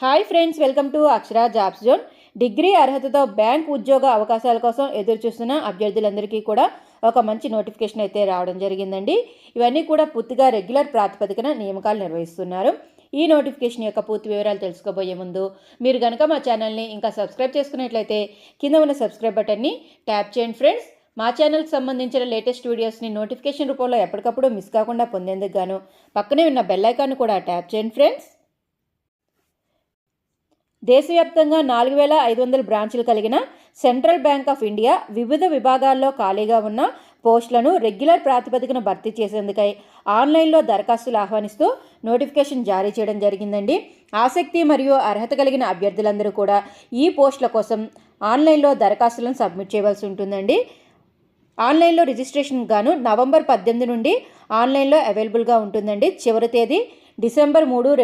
Hi friends, welcome to Akshara jobs zone. Degree అర్హతతో bank ఉద్యోగ అవకాశాల కోసం ఎదురు చూస్తున్న అభ్యర్థులందరికీ కూడా ఒక మంచి నోటిఫికేషన్ అయితే రావడం జరిగిందండి. ఇవన్నీ కూడా పూర్తిగా రెగ్యులర్ ప్రాతిపదికన నియామకాలు నిర్వహిస్తున్నారు. ఈ నోటిఫికేషన్ యొక్క పూర్తి వివరాలు తెలుసుకోబోయే ముందు మీరు కనుక మా ఛానల్ని ఇంకా సబ్స్క్రైబ్ చేసుకున్నట్లయితే కింద ఉన్న సబ్స్క్రైబ్ బటన్ని ట్యాప్ చేయండి ఫ్రెండ్స్. మా ఛానల్కి సంబంధించిన లేటెస్ట్ వీడియోస్ని నోటిఫికేషన్ రూపంలో ఎప్పటికప్పుడు మిస్ కాకుండా పొందేందుకు గాను పక్కనే ఉన్న బెల్ ఐకాన్ కూడా ట్యాప్ చేయండి ఫ్రెండ్స్. దేశవ్యాప్తంగా 4,500 బ్రాంచులు కలిగిన సెంట్రల్ బ్యాంక్ ఆఫ్ ఇండియా వివిధ విభాగాల్లో ఖాళీగా ఉన్న పోస్టులను రెగ్యులర్ ప్రాతిపదికన భర్తీ చేసేందుకై ఆన్లైన్లో దరఖాస్తులు ఆహ్వానిస్తూ నోటిఫికేషన్ జారీ చేయడం జరిగిందండి. ఆసక్తి మరియు అర్హత కలిగిన అభ్యర్థులందరూ కూడా ఈ పోస్టుల కోసం ఆన్లైన్లో దరఖాస్తులను సబ్మిట్ చేయవలసి ఉంటుందండి. ఆన్లైన్లో రిజిస్ట్రేషన్ గాను నవంబర్ 18 నుండి ఆన్లైన్లో అవైలబుల్గా ఉంటుందండి. చివరి తేదీ డిసెంబర్ 3,